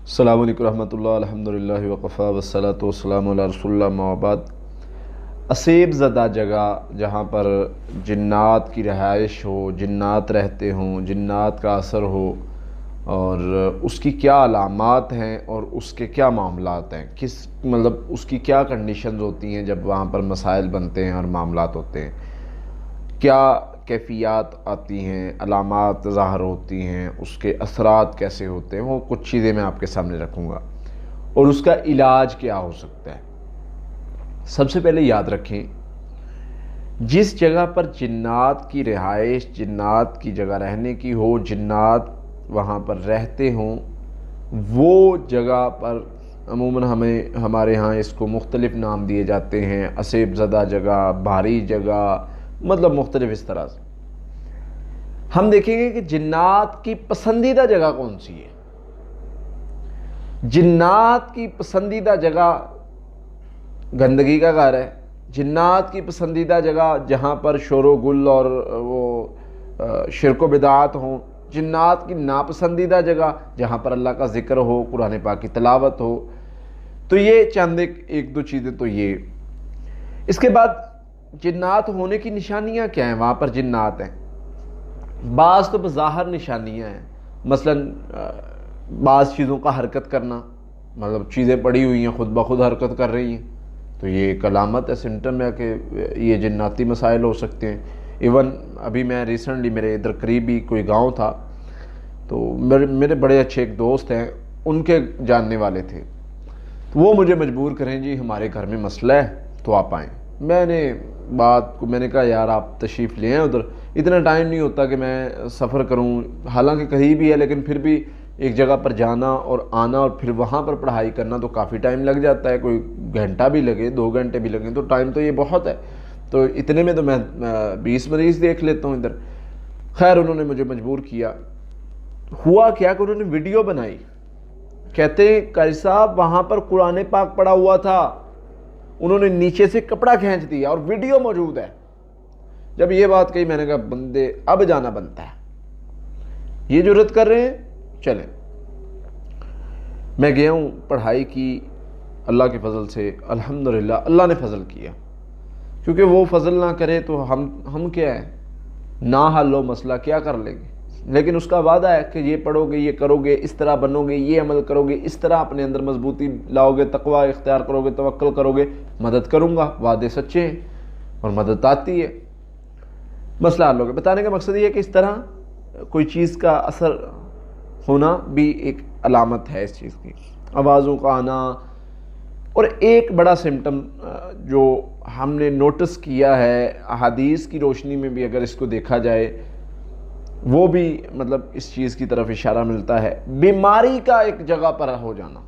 السلام علیکم ورحمۃ اللہ، الحمدللہ وقفا والصلاۃ والسلام علی رسول اللہ، اما بعد۔ اسیب زدہ جگہ جہاں پر جنات کی رہائش ہو، جنات رہتے ہوں، جنات کا اثر ہو، اور اس کی کیا علامات ہیں اور اس کے کیا معاملات ہیں، اس کی کیا کنڈیشنز ہوتی ہیں جب وہاں پر مسائل بنتے ہیں اور معاملات ہوتے ہیں، کیا کیفیات آتی ہیں، علامات ظاہر ہوتی ہیں، اس کے اثرات کیسے ہوتے ہیں، وہ کچھ چیزیں میں آپ کے سامنے رکھوں گا، اور اس کا علاج کیا ہو سکتا ہے۔ سب سے پہلے یاد رکھیں، جس جگہ پر جنات کی رہائش، جنات کی جگہ رہنے کی ہو، جنات وہاں پر رہتے ہوں، وہ جگہ پر عموماً ہمارے ہاں اس کو مختلف نام دیے جاتے ہیں، اسیب زدہ جگہ، بھاری جگہ، مطلب مختلف اس طرح سے۔ ہم دیکھیں گے کہ جنات کی پسندیدہ جگہ کون سی ہے۔ جنات کی پسندیدہ جگہ گندگی کا گھر ہے، جنات کی پسندیدہ جگہ جہاں پر شور و گل اور وہ شرک و بدعات ہوں، جنات کی ناپسندیدہ جگہ جہاں پر اللہ کا ذکر ہو، قرآن پاک کی تلاوت ہو۔ تو یہ چند ایک دو چیزیں تو یہ۔ اس کے بعد جنات ہونے کی نشانیاں کیا ہیں، وہاں پر جنات ہیں۔ بعض تو بظاہر نشانیاں ہیں، مثلا بعض چیزوں کا حرکت کرنا، مطلب چیزیں پڑی ہوئی ہیں خود بخود حرکت کر رہی ہیں، تو یہ ایک علامت ہے، سمٹم ہے کہ یہ جناتی مسائل ہو سکتے ہیں۔ ایون ابھی میں ریسنٹلی میرے ادھر قریبی کوئی گاؤں تھا، تو میرے بڑے اچھے ایک دوست ہیں، ان کے جاننے والے تھے، تو وہ مجھے مجبور کریں جی ہمارے گھر میں مسئلہ ہے تو آپ آئیں۔ میں نے کہا یار آپ تشریف لے آئیں ادھر، اتنا ٹائم نہیں ہوتا کہ میں سفر کروں، حالانکہ قریب ہی ہے لیکن پھر بھی ایک جگہ پر جانا اور آنا اور پھر وہاں پر پڑھائی کرنا تو کافی ٹائم لگ جاتا ہے، کوئی گھنٹہ بھی لگے، 2 گھنٹے بھی لگیں تو ٹائم تو یہ بہت ہے، تو اتنے میں تو میں 20 مریض دیکھ لیتا ہوں ادھر۔ خیر انہوں نے مجھے مجبور کیا۔ ہوا کیا کہ انہوں نے ویڈیو بنائی، کہتے ہیں قاری صاحب وہاں پر قرآن پاک پڑا ہوا تھا، انہوں نے نیچے سے کپڑا کھینچ دیا اور ویڈیو موجود ہے۔ جب یہ بات کہی میں نے کہا بندے اب جانا بنتا ہے، یہ جرات کر رہے ہیں، چلیں۔ میں گیا ہوں، پڑھائی کی، اللہ کے فضل سے الحمدللہ اللہ نے فضل کیا، کیونکہ وہ فضل نہ کرے تو ہم کیا ہے، نہ حل ہو مسئلہ کیا کر لیں گے، لیکن اس کا وعدہ ہے کہ یہ پڑھو گے، یہ کرو گے، اس طرح بنو گے، یہ عمل کرو گے، اس طرح اپنے اندر مضبوطی لاؤ گے، تقوی اختیار کرو گے، توکل کرو گے، مدد کروں گا، وعدے سچے ہیں اور مدد آتی ہے، مسئلہ حل ہوگا۔ بتانے کا مقصد یہ ہے کہ اس طرح کوئی چیز کا اثر ہونا بھی ایک علامت ہے اس چیز کی، آوازوں کا آنا۔ اور ایک بڑا سمٹم جو ہم نے نوٹس کیا ہے احادیث کی روشنی میں بھی اگر اس کو دیکھا جائے، وہ بھی مطلب اس چیز کی طرف اشارہ ملتا ہے، بیماری کا ایک جگہ پر ہو جانا،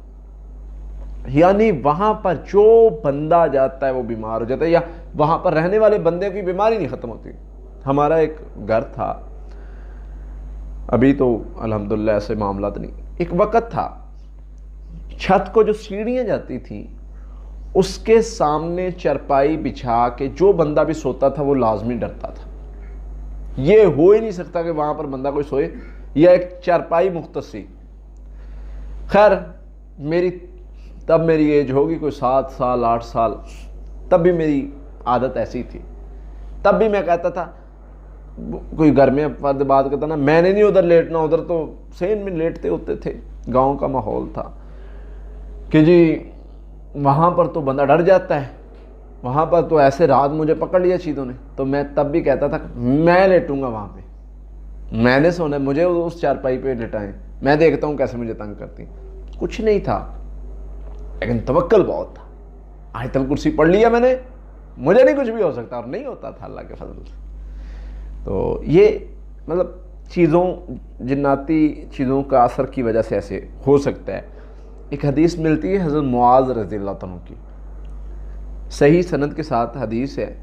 یعنی وہاں پر جو بندہ جاتا ہے وہ بیمار ہو جاتا ہے، یا وہاں پر رہنے والے بندے کی بیماری نہیں ختم ہوتی۔ ہمارا ایک گھر تھا، ابھی تو الحمدللہ ایسے معاملات نہیں، ایک وقت تھا چھت کو جو سیڑھیاں جاتی تھیں اس کے سامنے چرپائی بچھا کے جو بندہ بھی سوتا تھا وہ لازمی ڈرتا تھا، یہ ہو ہی نہیں سکتا کہ وہاں پر بندہ کوئی سوئے، یا ایک چرپائی مختصی۔ خیر تب میری ایج ہوگی کوئی 7 سال 8 سال، تب بھی میری عادت ایسی تھی، تب بھی میں کہتا تھا، کوئی گھر میں فرد بات کرتا نا، میں نے نہیں ادھر لیٹنا، ادھر تو سین میں لیٹتے ہوتے تھے، گاؤں کا ماحول تھا کہ جی وہاں پر تو بندہ ڈر جاتا ہے، وہاں پر تو ایسے رات مجھے پکڑ لیا چیزوں نے، تو میں تب بھی کہتا تھا میں لیٹوں گا وہاں پہ، میں نے سونا، مجھے اس چارپائی پہ لٹائیں، میں دیکھتا ہوں کیسے مجھے تنگ کرتی ہیں۔ کچھ نہیں تھا لیکن توکل بہت تھا، آیت الکرسی پڑھ لیا میں نے، مجھے نہیں کچھ بھی ہو سکتا، اور نہیں ہوتا تھا اللہ کے فضل سے۔ تو یہ مطلب جناتی چیزوں کا اثر کی وجہ سے ایسے ہو سکتا ہے۔ ایک حدیث ملتی ہے حضرت معاذ رضی اللہ عنہ کی، صحیح سند کے ساتھ حدیث ہے،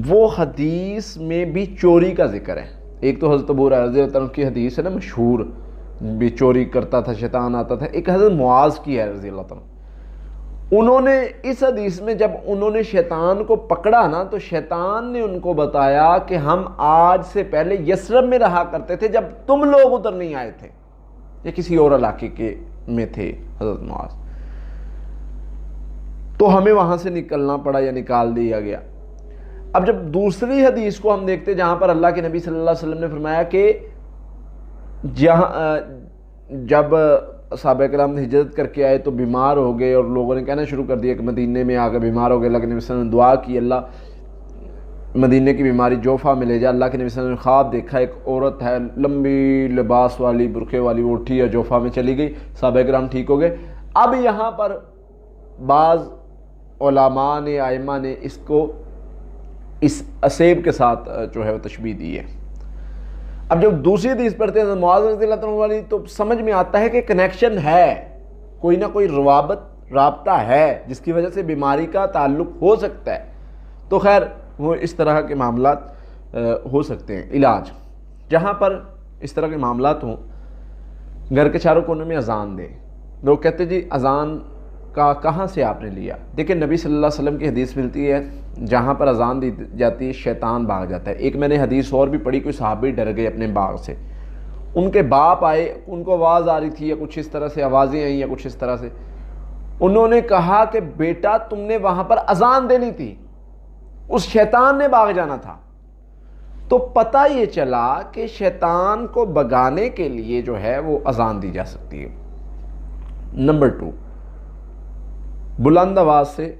وہ حدیث میں بھی چوری کا ذکر ہے۔ ایک تو حضرت ابو ہریرہ رضی اللہ عنہ کی حدیث ہے نا مشہور، بھی چوری کرتا تھا، شیطان آتا تھا، ایک حضرت معاذ کی ہے رضی اللہ عنہ۔ انہوں نے اس حدیث میں جب انہوں نے شیطان کو پکڑا نا، تو شیطان نے ان کو بتایا کہ ہم آج سے پہلے یثرب میں رہا کرتے تھے جب تم لوگ ادھر نہیں آئے تھے، یا کسی اور علاقے کے میں تھے حضرت معاذ، تو ہمیں وہاں سے نکلنا پڑا یا نکال دیا گیا۔ اب جب دوسری حدیث کو ہم دیکھتے جہاں پر اللہ کے نبی صلی اللہ علیہ وسلم نے فرمایا کہ جب صحابہ کرام ہجرت کر کے آئے تو بیمار ہو گئے اور لوگوں نے کہنا شروع کر دیا کہ مدینے میں آ کے بیمار ہو گئے، اللہ کے نبی صلی اللہ علیہ وسلم نے دعا کی اللہ مدینے کی بیماری جوفا میں لے جا۔ اللہ کے نبی صلی اللہ علیہ وسلم نے خواب دیکھا، ایک عورت ہے لمبی لباس والی برقعے والی، وہ اٹھی یا جوفا میں چلی گئی، صحابہ کرام ٹھیک ہو گئے۔ اب یہاں پر بعض علماء نے ائمہ نے اس کو اس اسیب کے ساتھ جو ہے وہ تشبیہ دی ہے۔ اب جب دوسری حدیث پڑھتے ہیں معاذ رضی اللہ عنہ والی تو سمجھ میں آتا ہے کہ کنیکشن ہے، کوئی نہ کوئی رابطہ ہے جس کی وجہ سے بیماری کا تعلق ہو سکتا ہے۔ تو خیر وہ اس طرح کے معاملات ہو سکتے ہیں۔ علاج جہاں پر اس طرح کے معاملات ہوں، گھر کے چاروں کونے میں اذان دیں۔ لوگ کہتے جی اذان کا کہاں سے آپ نے لیا؟ دیکھیں نبی صلی اللہ علیہ وسلم کی حدیث ملتی ہے جہاں پر اذان دی جاتی ہے شیطان بھاگ جاتا ہے۔ ایک میں نے حدیث اور بھی پڑھی، کوئی صحابی ڈر گئے اپنے باغ سے، ان کے باپ آئے، ان کو آواز آ رہی تھی یا کچھ اس طرح سے آوازیں آئیں یا کچھ اس طرح سے، انہوں نے کہا کہ بیٹا تم نے وہاں پر اذان دینی تھی، اس شیطان نے بھاگ جانا تھا۔ تو پتہ یہ چلا کہ شیطان کو بھگانے کے لیے جو ہے وہ اذان دی جا سکتی ہے۔ نمبر 2، بلند آواز سے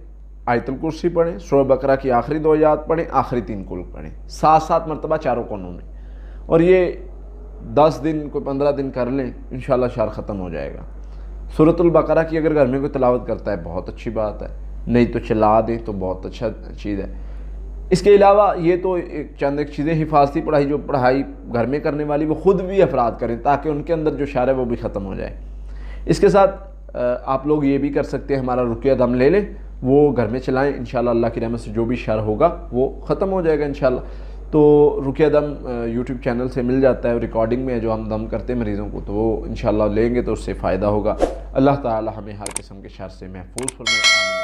آیت الکرسی پڑھیں، سورہ بقرہ کی آخری 2 آیات پڑھیں، آخری 3 کل پڑھیں، 7 مرتبہ چاروں کونوں میں، اور یہ 10 دن کوئی 15 دن کر لیں، انشاءاللہ شر ختم ہو جائے گا۔ سورۃ البقرہ کی اگر گھر میں کوئی تلاوت کرتا ہے بہت اچھی بات ہے، نہیں تو چلا دیں تو بہت اچھا چیز ہے۔ اس کے علاوہ یہ تو چند ایک چیزیں حفاظتی پڑھائی جو پڑھائی گھر میں کرنے والی وہ خود بھی افراد کریں تاکہ ان کے اندر جو شر ہے وہ بھی ختم ہو جائے۔ اس کے ساتھ آپ لوگ یہ بھی کر سکتے ہیں، ہمارا رقیہ دم لے لیں، وہ گھر میں چلائیں، انشاءاللہ اللہ کی رحمت سے جو بھی شر ہوگا وہ ختم ہو جائے گا انشاءاللہ۔ تو رقیہ دم یوٹیوب چینل سے مل جاتا ہے، ریکارڈنگ میں جو ہم دم کرتے ہیں مریضوں کو، تو وہ انشاءاللہ لیں گے تو اس سے فائدہ ہوگا۔ اللہ تعالی ہمیں ہر قسم کے شر سے محفوظ فرمائے۔